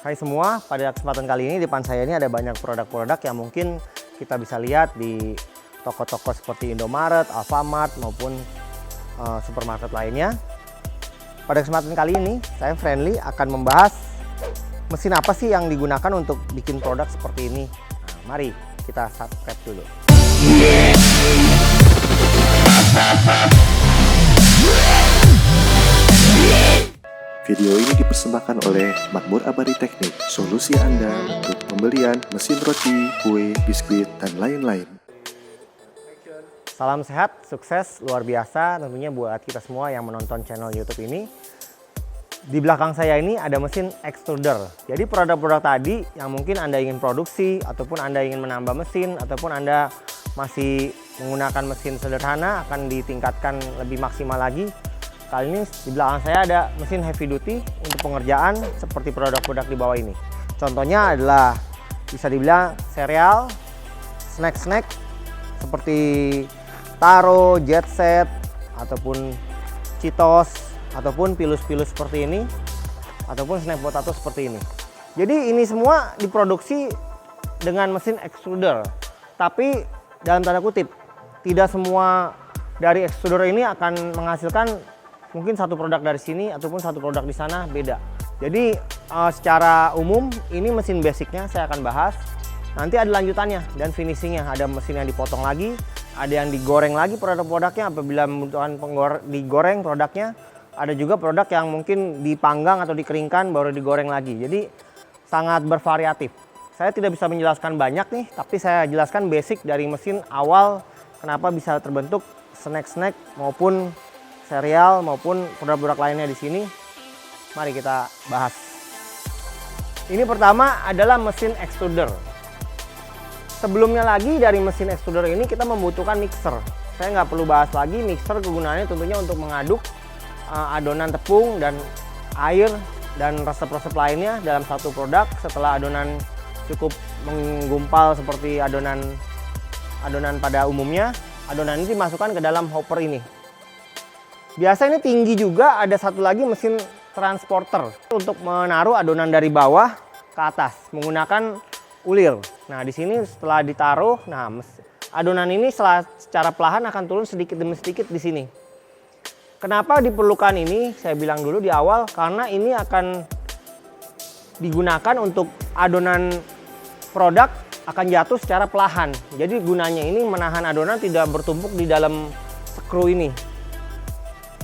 Hai semua, pada kesempatan kali ini di depan saya ini ada banyak produk-produk yang mungkin kita bisa lihat di toko-toko seperti Indomaret, Alfamart maupun supermarket lainnya. Pada kesempatan kali ini saya Friendly akan membahas mesin apa sih yang digunakan untuk bikin produk seperti ini. Nah, mari kita subscribe dulu. Video ini dipersembahkan oleh Makmur Abadi Teknik, solusi Anda untuk pembelian mesin roti, kue, biskuit, dan lain-lain. Salam sehat, sukses, luar biasa tentunya buat kita semua yang menonton channel YouTube ini. Di belakang saya ini ada mesin extruder. Jadi produk-produk tadi yang mungkin Anda ingin produksi, ataupun Anda ingin menambah mesin, ataupun Anda masih menggunakan mesin sederhana akan ditingkatkan lebih maksimal lagi. Kali ini di belakang saya ada mesin heavy duty untuk pengerjaan seperti produk-produk di bawah ini. Contohnya adalah bisa dibilang serial, snack-snack seperti Taro, Jet Set, ataupun Cheetos, ataupun pilus-pilus seperti ini, ataupun snack potato seperti ini. Jadi ini semua diproduksi dengan mesin extruder. Tapi dalam tanda kutip, tidak semua dari extruder ini akan menghasilkan mungkin satu produk dari sini ataupun satu produk di sana beda. Jadi secara umum ini mesin basicnya saya akan bahas. Nanti ada lanjutannya dan finishingnya. Ada mesin yang dipotong lagi, ada yang digoreng lagi produk-produknya apabila membutuhkan digoreng produknya. Ada juga produk yang mungkin dipanggang atau dikeringkan baru digoreng lagi. Jadi sangat bervariatif. Saya tidak bisa menjelaskan banyak nih, tapi saya jelaskan basic dari mesin awal kenapa bisa terbentuk snack-snack maupun serial maupun produk-produk lainnya di sini. Mari kita bahas. Ini pertama adalah mesin extruder. Sebelumnya lagi dari mesin extruder ini kita membutuhkan mixer. Saya nggak perlu bahas lagi, mixer kegunaannya tentunya untuk mengaduk adonan tepung dan air dan resep-resep lainnya dalam satu produk. Setelah adonan cukup menggumpal seperti adonan pada umumnya, adonan ini dimasukkan ke dalam hopper ini. Biasa ini tinggi juga, ada satu lagi mesin transporter untuk menaruh adonan dari bawah ke atas menggunakan ulir. Nah, di sini setelah ditaruh, nah adonan ini secara perlahan akan turun sedikit demi sedikit di sini. Kenapa diperlukan ini? Saya bilang dulu di awal karena ini akan digunakan untuk adonan produk akan jatuh secara perlahan. Jadi gunanya ini menahan adonan tidak bertumpuk di dalam skru ini.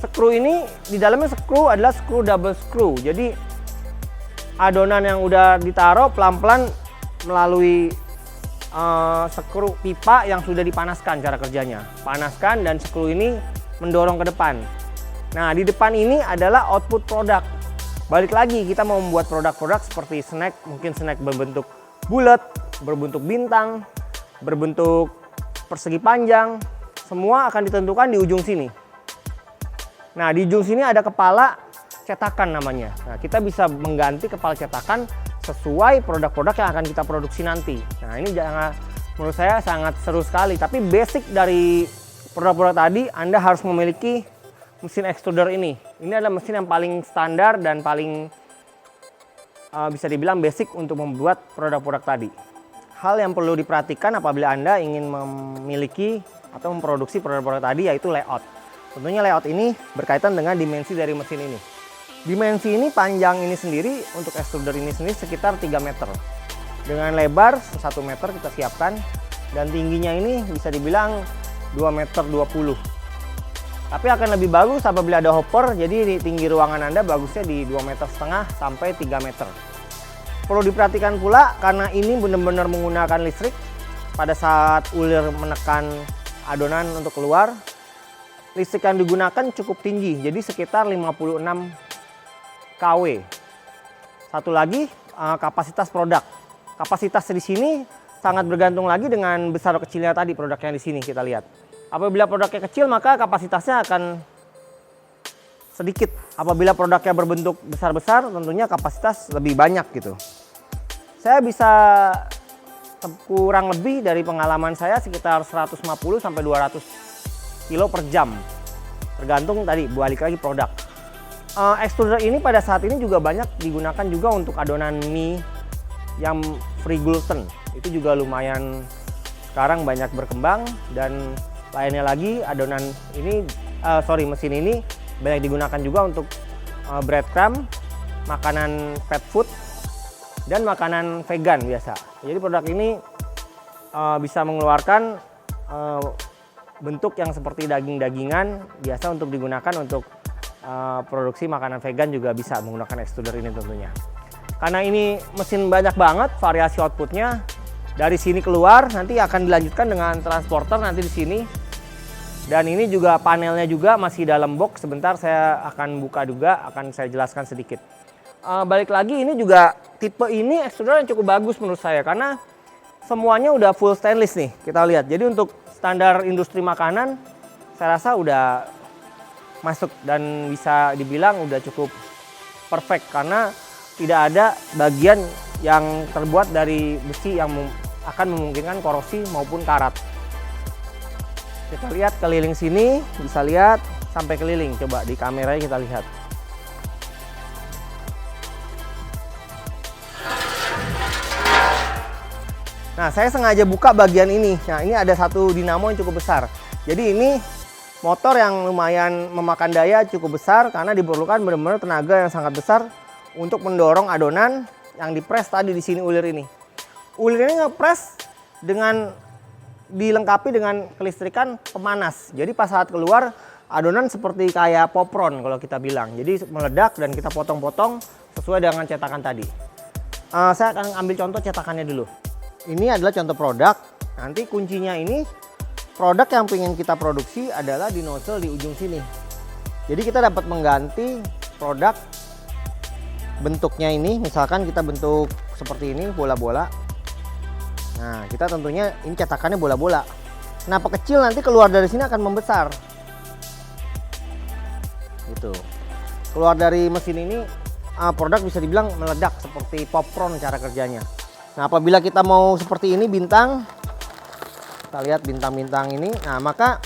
Skru ini di dalamnya skru adalah skru double screw. Jadi adonan yang udah ditaruh pelan-pelan melalui skru pipa yang sudah dipanaskan cara kerjanya. Panaskan dan skru ini mendorong ke depan. Nah, di depan ini adalah output produk. Balik lagi kita mau membuat produk-produk seperti snack, mungkin snack berbentuk bulat, berbentuk bintang, berbentuk persegi panjang, semua akan ditentukan di ujung sini. Nah, di ujung sini ada kepala cetakan namanya. Nah, kita bisa mengganti kepala cetakan sesuai produk-produk yang akan kita produksi nanti. Nah, ini menurut saya sangat seru sekali. Tapi basic dari produk-produk tadi, Anda harus memiliki mesin extruder ini. Ini adalah mesin yang paling standar dan paling bisa dibilang basic untuk membuat produk-produk tadi. Hal yang perlu diperhatikan apabila Anda ingin memiliki atau memproduksi produk-produk tadi yaitu layout. Tentunya layout ini berkaitan dengan dimensi dari mesin ini. Dimensi ini panjang ini sendiri untuk extruder ini sendiri sekitar 3 meter. Dengan lebar 1 meter kita siapkan dan tingginya ini bisa dibilang 2,20 meter. Tapi akan lebih bagus apabila ada hopper, jadi tinggi ruangan Anda bagusnya di 2,5 meter sampai 3 meter. Perlu diperhatikan pula karena ini benar-benar menggunakan listrik pada saat ulir menekan adonan untuk keluar. Listrik yang digunakan cukup tinggi, jadi sekitar 56 kW. Satu lagi kapasitas produk. Kapasitas di sini sangat bergantung lagi dengan besar atau kecilnya tadi produknya di sini kita lihat. Apabila produknya kecil maka kapasitasnya akan sedikit. Apabila produknya berbentuk besar-besar tentunya kapasitas lebih banyak gitu. Saya bisa kurang lebih dari pengalaman saya sekitar 150 sampai 200 kilo per jam, tergantung tadi balik lagi produk. Extruder ini pada saat ini juga banyak digunakan juga untuk adonan mie yang free gluten. Itu juga lumayan sekarang banyak berkembang, dan lainnya lagi adonan ini mesin ini banyak digunakan juga untuk breadcrumb, makanan pet food, dan makanan vegan biasa. Jadi produk ini bisa mengeluarkan bentuk yang seperti daging-dagingan, biasa untuk digunakan untuk produksi makanan vegan juga bisa menggunakan extruder ini tentunya. Karena ini mesin banyak banget variasi outputnya, dari sini keluar nanti akan dilanjutkan dengan transporter nanti di sini. Dan ini juga panelnya juga masih dalam box, sebentar saya akan buka juga, akan saya jelaskan sedikit. Balik lagi, ini juga tipe ini extruder yang cukup bagus menurut saya karena semuanya udah full stainless nih, kita lihat. Jadi untuk standar industri makanan saya rasa udah masuk dan bisa dibilang udah cukup perfect karena tidak ada bagian yang terbuat dari besi yang akan memungkinkan korosi maupun karat. Kita lihat keliling sini, bisa lihat sampai keliling, coba di kameranya kita lihat. Nah, saya sengaja buka bagian ini. Nah, ini ada satu dinamo yang cukup besar. Jadi ini motor yang lumayan memakan daya cukup besar karena diperlukan benar-benar tenaga yang sangat besar untuk mendorong adonan yang dipres tadi di sini ulir ini. Ulir ini ngepres dengan dilengkapi dengan kelistrikan pemanas. Jadi pas saat keluar adonan seperti kayak popcorn kalau kita bilang. Jadi meledak dan kita potong-potong sesuai dengan cetakan tadi. Saya akan ambil contoh cetakannya dulu. Ini adalah contoh produk. Nanti kuncinya ini produk yang ingin kita produksi adalah di nozzle di ujung sini. Jadi kita dapat mengganti produk bentuknya ini, misalkan kita bentuk seperti ini, bola-bola. Nah, kita tentunya ini cetakannya bola-bola. Kenapa kecil, nanti keluar dari sini akan membesar. Gitu. Keluar dari mesin ini produk bisa dibilang meledak seperti popcorn cara kerjanya. Nah, apabila kita mau seperti ini bintang, kita lihat bintang-bintang ini. Nah, maka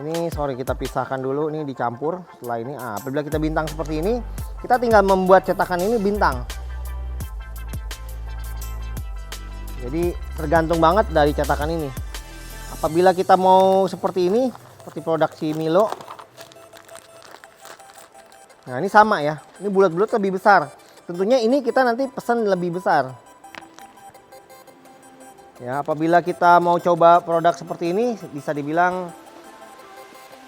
ini kita pisahkan dulu, ini dicampur. Setelah ini, apabila kita bintang seperti ini, kita tinggal membuat cetakan ini bintang. Jadi tergantung banget dari cetakan ini. Apabila kita mau seperti ini, seperti produk si Milo. Nah, ini sama ya. Ini bulat-bulat lebih besar. Tentunya ini kita nanti pesan lebih besar. Ya, apabila kita mau coba produk seperti ini, bisa dibilang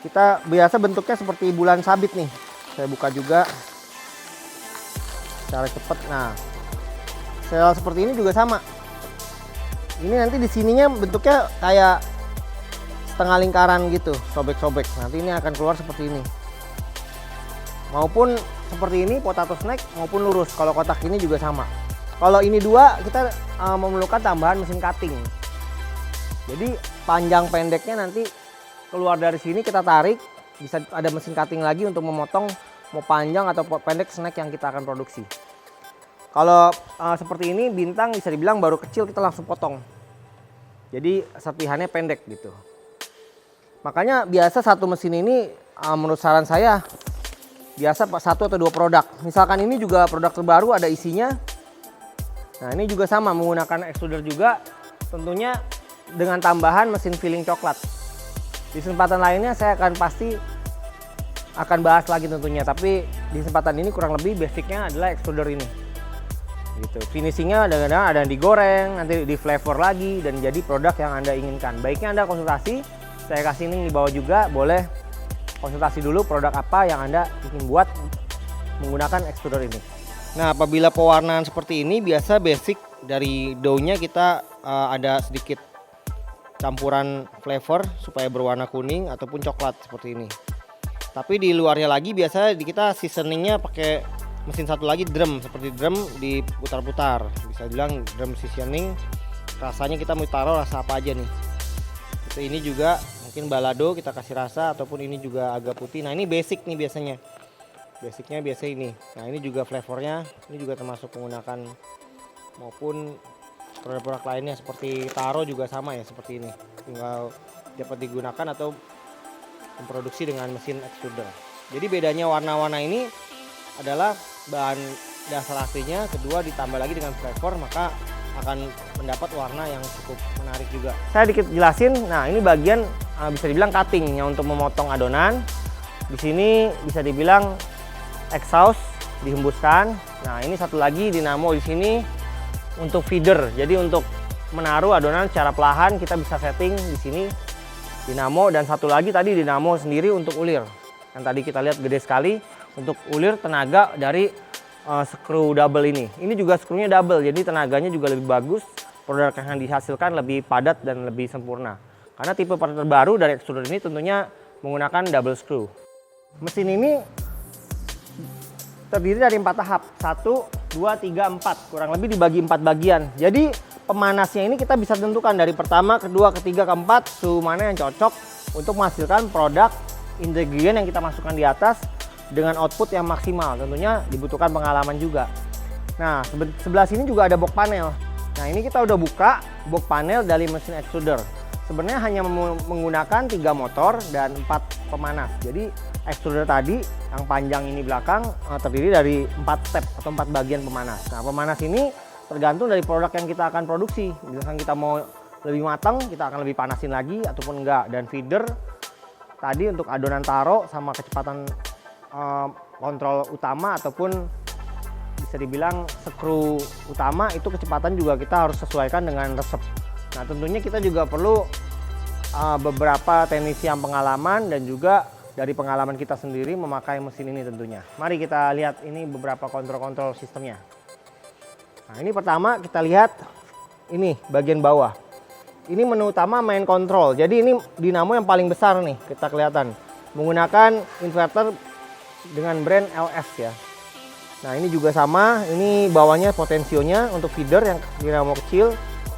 kita biasa bentuknya seperti bulan sabit nih. Saya buka juga secara cepat. Nah, sel seperti ini juga sama. Ini nanti di sininya bentuknya kayak setengah lingkaran gitu, sobek-sobek. Nanti ini akan keluar seperti ini. Maupun seperti ini potato snack maupun lurus. Kalau kotak ini juga sama. Kalau ini dua, kita memerlukan tambahan mesin cutting. Jadi panjang pendeknya nanti keluar dari sini kita tarik, bisa ada mesin cutting lagi untuk memotong mau panjang atau pendek snack yang kita akan produksi. Kalau seperti ini bintang bisa dibilang baru kecil kita langsung potong. Jadi serpihannya pendek gitu. Makanya biasa satu mesin ini menurut saran saya biasa 1 atau 2 produk. Misalkan ini juga produk terbaru ada isinya. Nah, ini juga sama menggunakan extruder juga, tentunya dengan tambahan mesin filling coklat. Di kesempatan lainnya saya pasti akan bahas lagi tentunya, tapi di kesempatan ini kurang lebih basicnya adalah extruder ini. Gitu. Finishingnya kadang-kadang ada yang digoreng, nanti di flavor lagi dan jadi produk yang Anda inginkan. Baiknya Anda konsultasi, saya kasih link di bawah juga, boleh konsultasi dulu produk apa yang Anda ingin buat menggunakan extruder ini. Nah, apabila pewarnaan seperti ini biasa basic dari dough-nya kita ada sedikit campuran flavor supaya berwarna kuning ataupun coklat seperti ini. Tapi di luarnya lagi biasa kita seasoningnya pakai mesin satu lagi, drum, seperti drum diputar-putar. Bisa bilang drum seasoning. Rasanya kita mau taruh rasa apa aja nih. Ini juga mungkin balado kita kasih rasa, ataupun ini juga agak putih. Nah, ini basic nih biasanya. Basicnya biasa ini. Nah, ini juga flavornya, ini juga termasuk menggunakan maupun produk-produk lainnya seperti taro juga sama ya seperti ini. Tinggal dapat digunakan atau memproduksi dengan mesin extruder. Jadi bedanya warna-warna ini adalah bahan dasar aslinya, kedua ditambah lagi dengan flavor, maka akan mendapat warna yang cukup menarik juga. Saya dikit jelasin. Nah, ini bagian bisa dibilang cuttingnya untuk memotong adonan. Di sini bisa dibilang exhaust dihembuskan. Nah, ini satu lagi dinamo di sini untuk feeder. Jadi untuk menaruh adonan secara perlahan kita bisa setting di sini dinamo, dan satu lagi tadi dinamo sendiri untuk ulir. Yang tadi kita lihat gede sekali untuk ulir tenaga dari screw double ini. Ini juga screwnya double, jadi tenaganya juga lebih bagus. Produk yang dihasilkan lebih padat dan lebih sempurna. Karena tipe terbaru dari extruder ini tentunya menggunakan double screw. Mesin ini terdiri dari 4 tahap. 1, 2, 3, 4. Kurang lebih dibagi 4 bagian. Jadi pemanasnya ini kita bisa tentukan dari pertama, kedua, ketiga, keempat, suhu mana yang cocok untuk menghasilkan produk ingredient yang kita masukkan di atas dengan output yang maksimal. Tentunya dibutuhkan pengalaman juga. Nah, sebelah sini juga ada box panel. Nah, ini kita udah buka box panel dari mesin extruder. Sebenarnya hanya menggunakan 3 motor dan 4 pemanas. Jadi extruder tadi yang panjang ini belakang terdiri dari 4 step atau 4 bagian pemanas. Nah, pemanas ini tergantung dari produk yang kita akan produksi. Misalkan kita mau lebih matang, kita akan lebih panasin lagi ataupun enggak. Dan feeder tadi untuk adonan taro sama kecepatan kontrol utama ataupun bisa dibilang skru utama, itu kecepatan juga kita harus sesuaikan dengan resep. Nah, tentunya kita juga perlu beberapa teknisi yang pengalaman dan juga dari pengalaman kita sendiri memakai mesin ini tentunya. Mari kita lihat ini beberapa kontrol-kontrol sistemnya. Nah, ini pertama kita lihat ini bagian bawah. Ini menu utama main control. Jadi ini dinamo yang paling besar nih, kita kelihatan. Menggunakan inverter dengan brand LS ya. Nah, ini juga sama, ini bawahnya potensionya untuk feeder yang dinamo kecil,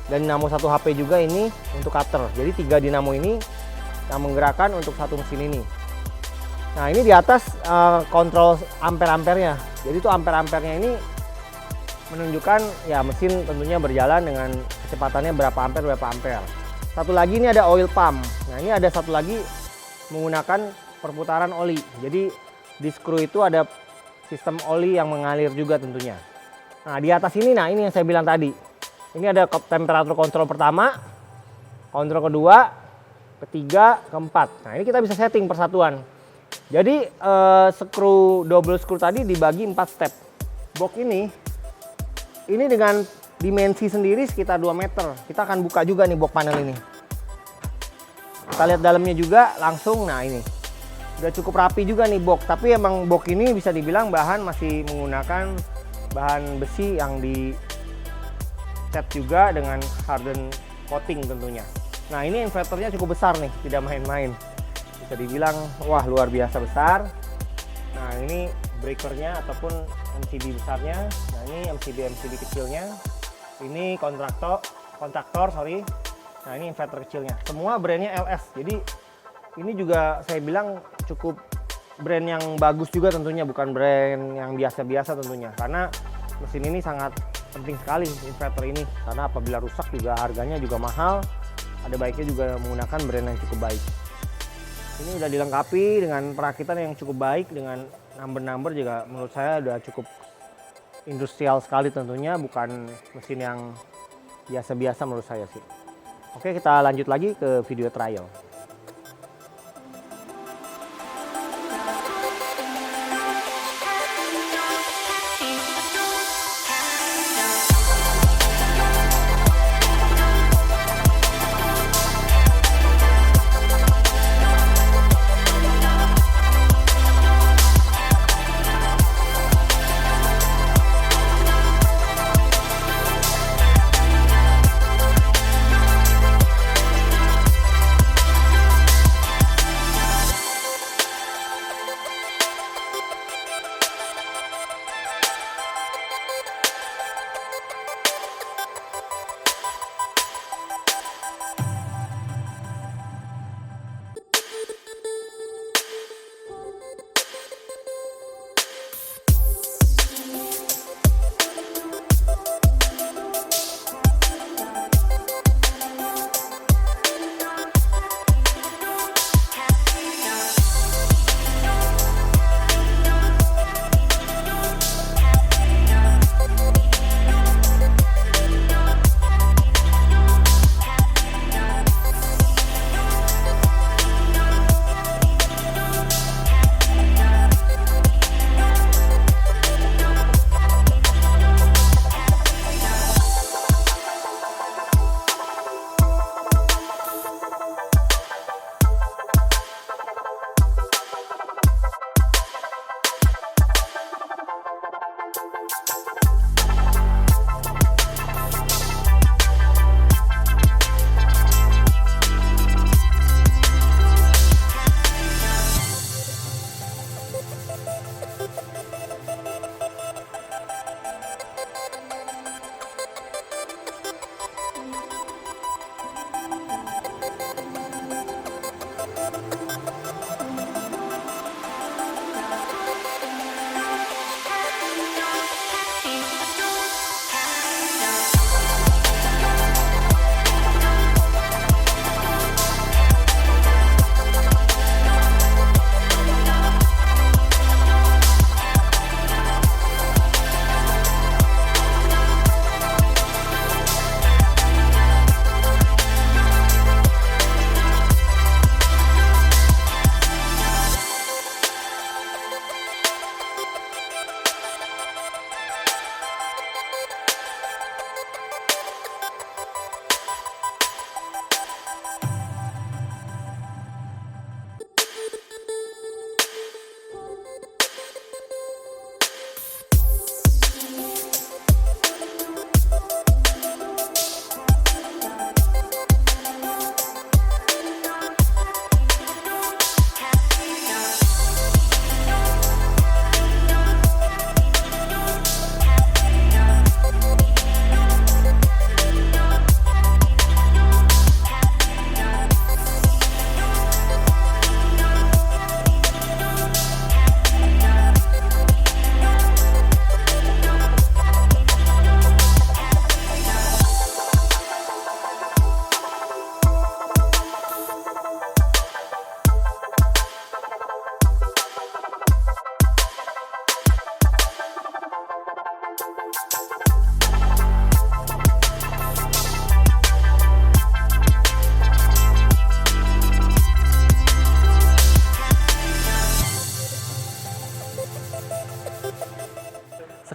dan dinamo 1 HP juga ini untuk cutter. Jadi 3 dinamo ini yang menggerakkan untuk satu mesin ini. Nah, ini di atas kontrol ampere-ampernya. Jadi itu ampere-ampernya ini menunjukkan ya mesin tentunya berjalan dengan kecepatannya berapa ampere. Satu lagi ini ada oil pump. Nah, ini ada satu lagi menggunakan perputaran oli. Jadi di skru itu ada sistem oli yang mengalir juga tentunya. Nah, di atas ini, nah ini yang saya bilang tadi. Ini ada temperatur kontrol pertama, kontrol kedua, ketiga, keempat. Nah, ini kita bisa setting persatuan. Jadi skru double skru tadi dibagi 4 step. Box ini dengan dimensi sendiri sekitar 2 meter. Kita akan buka juga nih box panel ini. Kita lihat dalamnya juga langsung. Nah, ini udah cukup rapi juga nih box. Tapi emang box ini bisa dibilang bahan masih menggunakan bahan besi yang di cat juga dengan harden coating tentunya. Nah, ini inverternya cukup besar nih, tidak main-main. Bisa dibilang wah luar biasa besar. Nah, ini breakernya ataupun MCB besarnya. Nah, ini MCB kecilnya. Ini kontraktor. Nah, ini inverter kecilnya. Semua brandnya LS. Jadi ini juga saya bilang cukup brand yang bagus juga tentunya, bukan brand yang biasa-biasa tentunya. Karena mesin ini sangat penting sekali inverter ini. Karena apabila rusak juga harganya juga mahal. Ada baiknya juga menggunakan brand yang cukup baik. Ini udah dilengkapi dengan perakitan yang cukup baik, dengan number juga menurut saya udah cukup industrial sekali tentunya, bukan mesin yang biasa-biasa menurut saya sih. Oke, kita lanjut lagi ke video trial.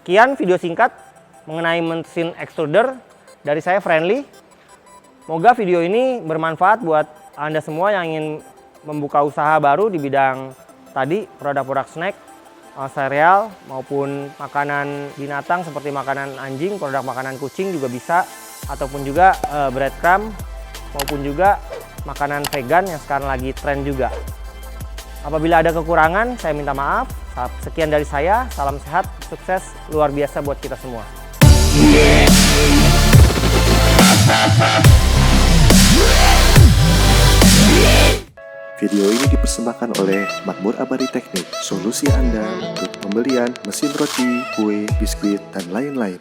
Sekian video singkat mengenai mesin extruder dari saya, Friendly. Semoga video ini bermanfaat buat Anda semua yang ingin membuka usaha baru di bidang tadi, produk-produk snack, sereal, maupun makanan binatang seperti makanan anjing, produk makanan kucing juga bisa, ataupun juga breadcrumb, maupun juga makanan vegan yang sekarang lagi tren juga. Apabila ada kekurangan, saya minta maaf. Sekian dari saya, salam sehat, sukses luar biasa buat kita semua. Video ini dipersembahkan oleh Makmur Abadi Teknik, solusi Anda untuk pembelian mesin roti, kue, biskuit, dan lain-lain.